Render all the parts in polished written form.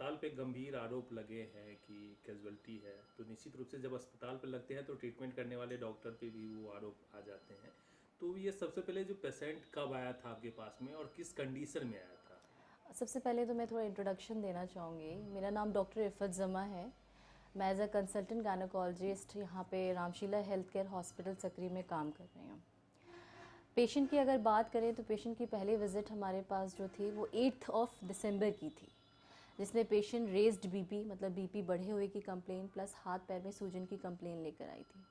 अस्पताल पे गंभीर आरोप लगे हैं कि कैजुअल्टी है, तो निश्चित रूप से जब अस्पताल पे लगते हैं तो ट्रीटमेंट करने वाले डॉक्टर पे भी वो आरोप आ जाते हैं। तो ये सबसे पहले जो पेशेंट कब आया था आपके पास में और किस कंडीशन में आया था? सबसे पहले तो मैं थोड़ा इंट्रोडक्शन देना चाहूँगी। मेरा नाम डॉक्टर इफ़त जमा है। मैं एज अ कंसल्टेंट गायनेकोलॉजिस्ट यहाँ पे रामशीला हेल्थ केयर हॉस्पिटल सकरी में काम कर रही हूँ। पेशेंट की अगर बात करें तो पेशेंट की पहली विज़िट हमारे पास जो थी वो 8 ऑफ दिसंबर की थी, जिसमें पेशेंट रेज्ड बीपी मतलब बीपी बढ़े हुए की कंप्लेन प्लस हाथ पैर में सूजन की कंप्लेन लेकर आई थी।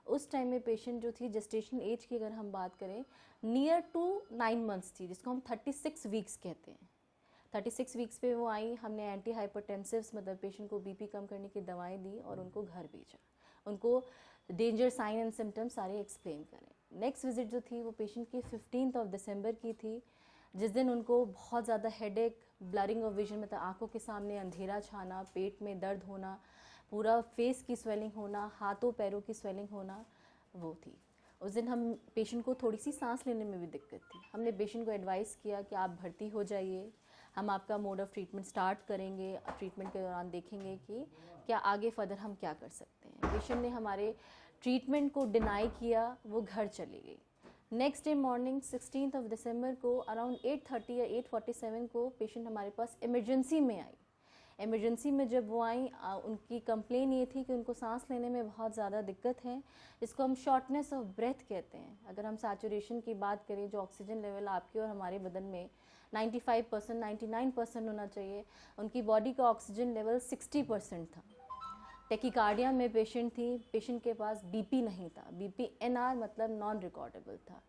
उस टाइम में पेशेंट जो थी जेस्टेशन एज की अगर हम बात करें नियर टू 9 मंथ्स थी, जिसको हम 36 वीक्स कहते हैं। 36 वीक्स पे वो आई, हमने एंटी हाइपरटेंसिव्स मतलब पेशेंट को बीपी कम करने की दवाएं दी और उनको घर भेजा। उनको डेंजर साइन एंड सिम्टम्स सारे एक्सप्लेन करें। नेक्स्ट विजिट जो थी वो पेशेंट की 15 ऑफ दिसंबर की थी, जिस दिन उनको बहुत ज़्यादा हेडेक, ब्लरिंग ऑफ विजन मतलब आंखों के सामने अंधेरा छाना, पेट में दर्द होना, पूरा फेस की स्वेलिंग होना, हाथों पैरों की स्वेलिंग होना, वो थी। उस दिन हम पेशेंट को थोड़ी सी सांस लेने में भी दिक्कत थी। हमने पेशेंट को एडवाइस किया कि आप भर्ती हो जाइए, हम आपका मोड ऑफ़ ट्रीटमेंट स्टार्ट करेंगे। ट्रीटमेंट के दौरान देखेंगे कि क्या आगे फर्दर हम क्या कर सकते हैं। पेशेंट ने हमारे ट्रीटमेंट को डिनाई किया, वो घर चली गई। Next day morning 16 of December को अराउंड 8:30 या 8:47 को पेशेंट हमारे पास इमरजेंसी में आई। इमरजेंसी में जब वो आई उनकी कंप्लेन ये थी कि उनको सांस लेने में बहुत ज़्यादा दिक्कत है, इसको हम शॉर्टनेस ऑफ ब्रेथ कहते हैं। अगर हम सैचुरेशन की बात करें, जो ऑक्सीजन लेवल आपके और हमारे बदन में 95% 99% होना चाहिए, उनकी बॉडी का ऑक्सीजन लेवल 60% था। टेकिकार्डिया में पेशेंट थी, पेशेंट के पास बीपी नहीं था, बीपी एनआर मतलब नॉन रिकॉर्डेबल था।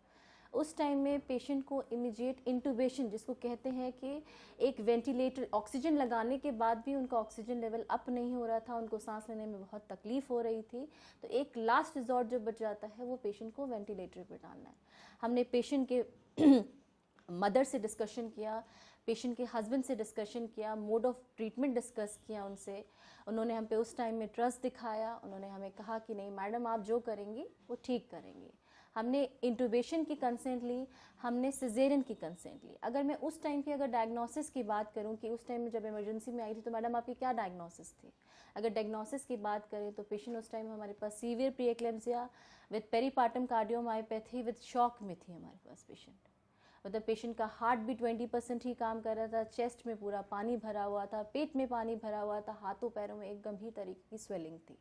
उस टाइम में पेशेंट को इमीडिएट इंटूबेशन जिसको कहते हैं कि एक वेंटिलेटर, ऑक्सीजन लगाने के बाद भी उनका ऑक्सीजन लेवल अप नहीं हो रहा था, उनको सांस लेने में बहुत तकलीफ हो रही थी, तो एक लास्ट रिजॉर्ट जो बच जाता है वो पेशेंट को वेंटिलेटर पर डालना है। हमने पेशेंट के मदर से डिस्कशन किया, पेशेंट के हस्बैंड से डिस्कशन किया, मोड ऑफ ट्रीटमेंट डिस्कस किया उनसे। उन्होंने हम पे उस टाइम में ट्रस्ट दिखाया। उन्होंने हमें कहा कि नहीं मैडम, आप जो करेंगी वो ठीक करेंगी। हमने इंटूबेशन की कंसेंट ली, हमने सिजेरियन की कंसेंट ली। अगर मैं उस टाइम की अगर डायग्नोसिस की बात करूं कि उस टाइम में जब इमरजेंसी में आई थी तो मैडम आपकी क्या डायग्नोसिस थी, अगर डायग्नोसिस की बात करें तो पेशेंट उस टाइम हमारे पास severe preeclampsia with peripartum cardiomyopathy with shock में थी हमारे पास पेशेंट। मतलब पेशेंट का हार्ट भी 20% ही काम कर रहा था, चेस्ट में पूरा पानी भरा हुआ था, पेट में पानी भरा हुआ था, हाथों पैरों में एक गंभीर तरीके की स्वेलिंग थी।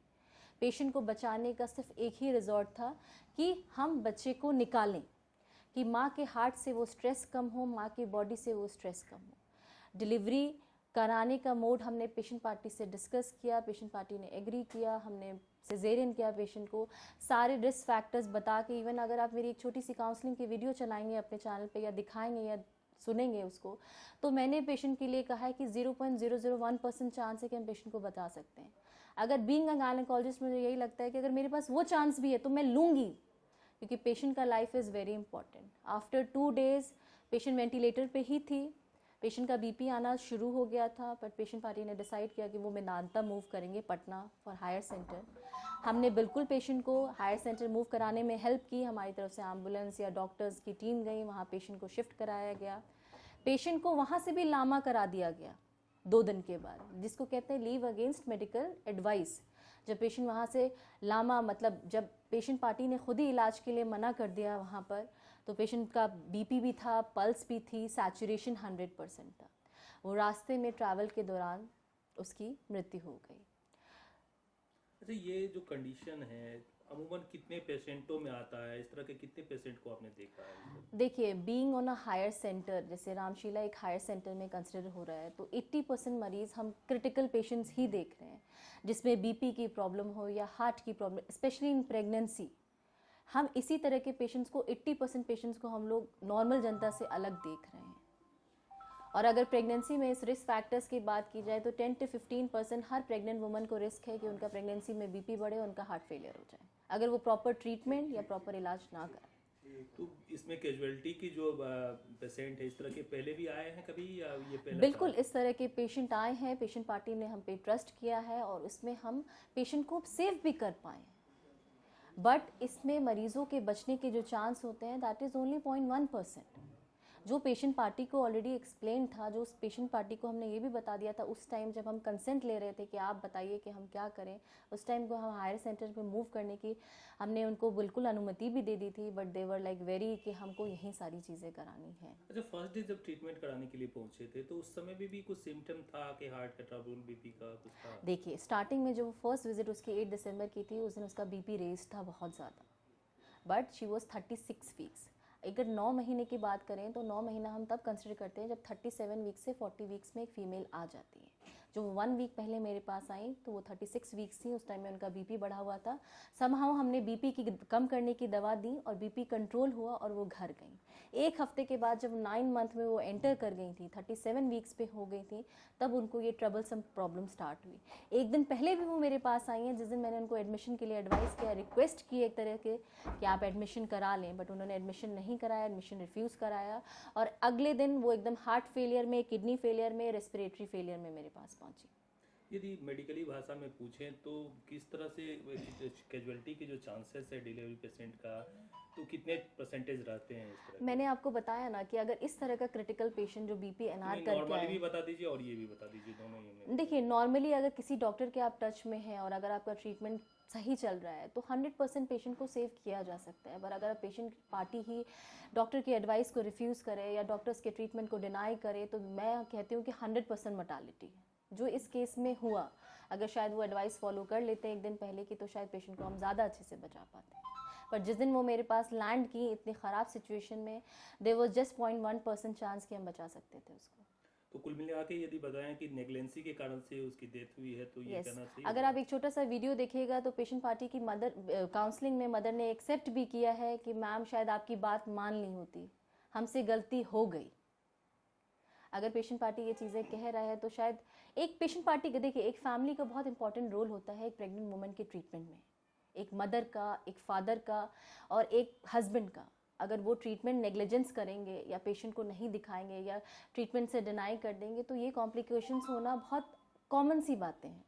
पेशेंट को बचाने का सिर्फ एक ही रिजॉर्ट था कि हम बच्चे को निकालें, कि माँ के हार्ट से वो स्ट्रेस कम हो, माँ की बॉडी से वो स्ट्रेस कम हो। डिलीवरी कराने का मोड हमने पेशेंट पार्टी से डिस्कस किया, पेशेंट पार्टी ने एग्री किया। हमने सिजेरियन किया पेशेंट को, सारे रिस्क फैक्टर्स बता के। इवन अगर आप मेरी एक छोटी सी काउंसलिंग की वीडियो चलाएंगे अपने चैनल पे या दिखाएंगे या सुनेंगे उसको, तो मैंने पेशेंट के लिए कहा है कि 0.001% चांस है कि हम पेशेंट को बता सकते हैं। अगर बीइंग अ गायनेकोलॉजिस्ट मुझे यही लगता है कि अगर मेरे पास वो चांस भी है तो मैं लूँगी, क्योंकि पेशेंट का life is very important. After 2 days patient ventilator पे ही थी, पेशेंट का बीपी आना शुरू हो गया था, पर पेशेंट पार्टी ने डिसाइड किया कि वो मेदांता मूव करेंगे पटना फॉर हायर सेंटर। हमने बिल्कुल पेशेंट को हायर सेंटर मूव कराने में हेल्प की। हमारी तरफ से एम्बुलेंस या डॉक्टर्स की टीम गई, वहाँ पेशेंट को शिफ्ट कराया गया। पेशेंट को वहाँ से भी लामा करा दिया गया 2 दिन के बाद, जिसको कहते हैं लीव अगेंस्ट मेडिकल एडवाइस। जब पेशेंट वहाँ से लामा मतलब जब पेशेंट पार्टी ने खुद ही इलाज के लिए मना कर दिया वहाँ पर, तो पेशेंट का बीपी भी था, पल्स भी थी, सैचुरेशन 100% था। वो रास्ते में ट्रैवल के दौरान उसकी मृत्यु हो गई। अच्छा, ये जो कंडीशन है अमूमन कितने पेशेंटों में आता है? इस तरह के कितने पेशेंट को आपने देखा है अभी तक? देखिए, being on a higher centre, जैसे रामशीला एक हायर सेंटर में कंसिडर हो रहा है, तो 80% मरीज़ हम क्रिटिकल पेशेंट्स ही देख रहे हैं, जिसमें बीपी की प्रॉब्लम हो या हार्ट की प्रॉब्लम, स्पेशली इन प्रेगनेंसी। हम इसी तरह के पेशेंट्स को 80% पेशेंट्स को हम लोग नॉर्मल जनता से अलग देख रहे हैं। और अगर प्रेगनेंसी में इस रिस्क फैक्टर्स की बात की जाए तो 10 to 15% हर प्रेग्नेंट वुमन को रिस्क है कि उनका प्रेगनेंसी में बीपी बढ़े, उनका हार्ट फेलियर हो जाए, अगर वो प्रॉपर ट्रीटमेंट या प्रॉपर इलाज ना करें। तो इसमें कैजुअलिटी की जो पेशेंट है, इस तरह के पहले भी आए हैं कभी या ये पहला बिल्कुल, चांस है? इस तरह के पेशेंट आए हैं, पेशेंट पार्टी ने हम पे ट्रस्ट किया है और उसमें हम पेशेंट को सेव भी कर पाए। बट इसमें मरीजों के बचने के जो चांस होते हैं दैट इज़ ओनली 0.1%। जो पेशेंट पार्टी को ऑलरेडी एक्सप्लेन था, जो उस पेशेंट पार्टी को हमने ये भी बता दिया था उस टाइम जब हम कंसेंट ले रहे थे कि आप बताइए कि हम क्या करें, उस टाइम को हम हायर सेंटर पे मूव करने की हमने उनको बिल्कुल अनुमति भी दे दी थी, but they were like very कि हमको यही सारी चीज़ें करानी है। अच्छा, फर्स्ट डे जब ट्रीटमेंट कराने के लिए पहुंचे थे तो उस समय भी कुछ सिम्टम था कि हार्ट का ट्रबल, बीपी का कुछ था? देखिए, स्टार्टिंग में जो फर्स्ट विजिट उसकी 8 दिसंबर की थी, उस दिन उसका बीपी रेज था बहुत ज़्यादा, बट शी वॉज 36 वीक्स। अगर 9 महीने की बात करें तो 9 महीना हम तब कंसिडर करते हैं जब 37 वीक्स से 40 वीक्स में एक फ़ीमेल आ जाती है। जो 1 वीक पहले मेरे पास आई तो वो 36 वीक्स थी, उस टाइम में उनका बीपी बढ़ा हुआ था। समहाउ हमने बीपी की कम करने की दवा दी और बीपी कंट्रोल हुआ और वो घर गई। एक हफ्ते के बाद जब 9 मंथ में वो एंटर कर गई थी, 37 वीक्स पे हो गई थी, तब उनको ये ट्रबलसम प्रॉब्लम स्टार्ट हुई। एक दिन पहले भी वो मेरे पास आई हैं, जिस दिन मैंने उनको एडमिशन के लिए एडवाइस किया, रिक्वेस्ट की एक तरह के कि आप एडमिशन करा लें, बट उन्होंने एडमिशन नहीं कराया, एडमिशन रिफ्यूज़ कराया और अगले दिन वो एकदम हार्ट फेलियर में, किडनी फेलियर में, रेस्पिरेटरी फेलियर में मेरे पास पहुंची। यदि मेडिकली भाषा में पूछें तो किस तरह से कैजुअलिटी के जो चांसेस है डिलीवरी पेशेंट का, तो कितने परसेंटेज रहते हैं इस तरह के? मैंने आपको बताया ना कि अगर इस तरह का क्रिटिकल पेशेंट जो बीपी एनआर करके नॉर्मली भी आए, बता दीजिए और ये भी बता दीजिए, दोनों ही में। देखिए नॉर्मली अगर किसी डॉक्टर के आप टच में हैं और अगर आपका ट्रीटमेंट सही चल रहा है तो 100% पेशेंट को सेव किया जा सकता है। पर अगर पेशेंट पार्टी ही डॉक्टर की एडवाइस को रिफ्यूज़ करे या डॉक्टर्स के ट्रीटमेंट को डिनाई करे तो मैं कहती हूँ कि 100% मोर्टालिटी है, जो इस केस में हुआ। अगर शायद वो एडवाइस फॉलो कर लेते हैं एक दिन पहले की तो शायद पेशेंट को हम ज़्यादा अच्छे से बचा पाते हैं। पर जिस दिन वो मेरे पास लैंड की इतनी ख़राब सिचुएशन में, देयर वाज जस्ट 0.1% चांस कि हम बचा सकते थे उसको। तो कुल मिला के यदि बताएं कि नेग्लेंसी के कारण से उसकी डेथ हुई है तो ये यस, कहना सही अगर होगा? आप एक छोटा सा वीडियो देखिएगा तो पेशेंट पार्टी की मदर काउंसलिंग में मदर ने एक्सेप्ट भी किया है कि मैम शायद आपकी बात मान ली होती, हमसे गलती हो गई। अगर पेशेंट पार्टी ये चीज़ें कह रहा है तो शायद एक पेशेंट पार्टी के, देखिए एक फैमिली का बहुत इंपॉर्टेंट रोल होता है एक प्रेग्नेंट वुमन के ट्रीटमेंट में, एक मदर का, एक फादर का और एक हस्बैंड का। अगर वो ट्रीटमेंट नेग्लिजेंस करेंगे या पेशेंट को नहीं दिखाएंगे या ट्रीटमेंट से डिनाई कर देंगे तो ये कॉम्प्लिकेशंस होना बहुत कॉमन सी बातें हैं।